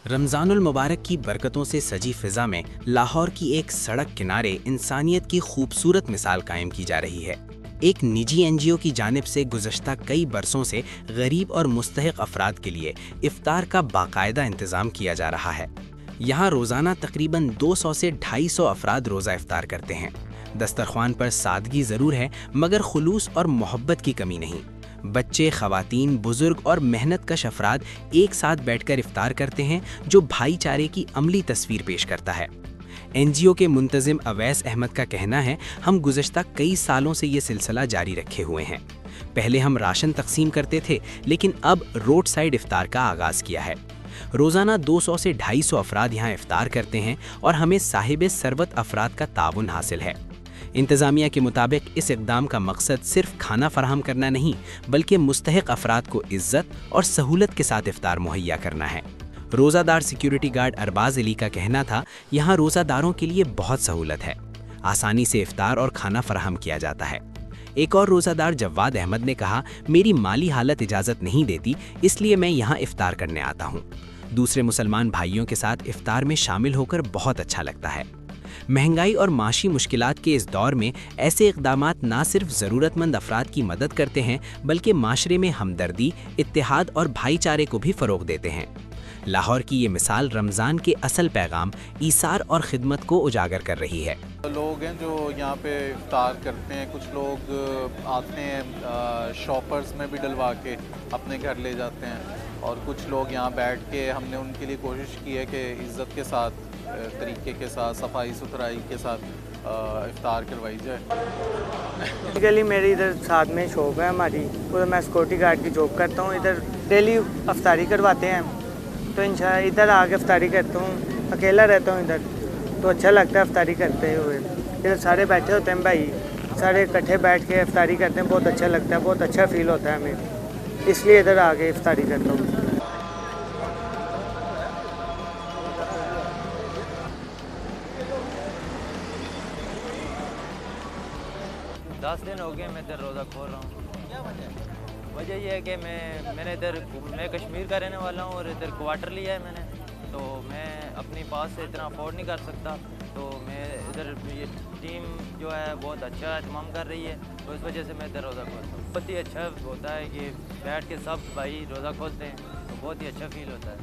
रमज़ानुल मुबारक की बरकतों से सजी फ़िज़ा में लाहौर की एक सड़क किनारे इंसानियत की खूबसूरत मिसाल कायम की जा रही है। एक निजी एनजीओ की जानिब से गुज़श्ता कई बरसों से गरीब और मुस्तहिक अफराद के लिए इफ्तार का बाकायदा इंतज़ाम किया जा रहा है। यहाँ रोज़ाना तकरीबन 200 से 250 अफराद रोज़ा इफ्तार करते हैं। दस्तरख्वान पर सादगी ज़रूर है, मगर खुलूस और मोहब्बत की कमी नहीं। बच्चे, ख़वातीन, बुजुर्ग और मेहनतकश अफराद एक साथ बैठकर इफ्तार करते हैं, जो भाईचारे की अमली तस्वीर पेश करता है। एनजीओ के मुंतज़िम अवैस अहमद का कहना है, हम गुज़श्ता कई सालों से ये सिलसिला जारी रखे हुए हैं। पहले हम राशन तकसीम करते थे, लेकिन अब रोड साइड इफ्तार का आगाज़ किया है। रोज़ाना 200 से 250 अफराद यहाँ इफ्तार करते हैं और हमें साहिब सरबत अफराद का ताउन हासिल है। इंतज़ामिया के मुताबिक इस इक़दाम का मकसद सिर्फ खाना फराहम करना नहीं, बल्कि मुस्तहिक अफराद को इज़्ज़त और सहूलत के साथ इफ्तार मुहैया करना है। रोज़ादार सिक्योरिटी गार्ड अरबाज अली का कहना था, यहाँ रोज़ादारों के लिए बहुत सहूलत है। आसानी से इफ्तार और खाना फराहम किया जाता है। एक और रोज़ादार जवाद अहमद ने कहा, मेरी माली हालत इजाज़त नहीं देती, इसलिए मैं यहाँ इफ्तार करने आता हूँ। दूसरे मुसलमान भाइयों के साथ इफ्तार में शामिल होकर बहुत अच्छा लगता है। महंगाई और माशी मुश्किलात के इस दौर में ऐसे इक़दामात ना सिर्फ ज़रूरतमंद अफराद की मदद करते हैं, बल्कि माशरे में हमदर्दी, इत्तेहाद और भाईचारे को भी फ़रोग़ देते हैं। लाहौर की ये मिसाल रमज़ान के असल पैगाम, ईसार और ख़िदमत को उजागर कर रही है। लोग हैं जो यहाँ पे इफ्तार करते हैं, कुछ लोग आते हैं शॉपर्स में भी डलवा के अपने घर ले जाते हैं, और कुछ लोग यहाँ बैठ के, हमने उनके लिए कोशिश की है कि इज़्ज़त के साथ, तरीके के साथ, सफाई सुथराई के साथ इफ्तार करवाई जाए। बेसिकली मेरी इधर साथ में शॉप है हमारी, तो मैं सिक्योरिटी गार्ड की जॉब करता हूँ। इधर डेली अफ्तारी करवाते हैं, तो इंशाल्लाह इधर आके अफ्तारी करता हूँ। अकेला रहता हूँ इधर, तो अच्छा लगता है अफ्तारी करते हुए। इधर सारे बैठे होते हैं भाई, सारे इकट्ठे बैठ के अफ्तारी करते हैं, बहुत अच्छा लगता है, बहुत अच्छा फील होता है हमें, इसलिए इधर आके इफ्तारी करता हूँ। 10 दिन हो गए मैं इधर रोज़ा खोल रहा हूँ। क्या वजह यह है कि मैं कश्मीर का रहने वाला हूँ और इधर क्वार्टर लिया है मैंने, तो मैं अपनी पास से इतना अफोर्ड नहीं कर सकता। तो मैं इधर, ये टीम जो है बहुत अच्छा एहतमाम कर रही है, तो इस वजह से मैं इधर रोज़ा खोलता हूँ। बहुत ही अच्छा होता है कि बैठ के सब भाई रोज़ा खोलते हैं, तो बहुत ही अच्छा फील होता है।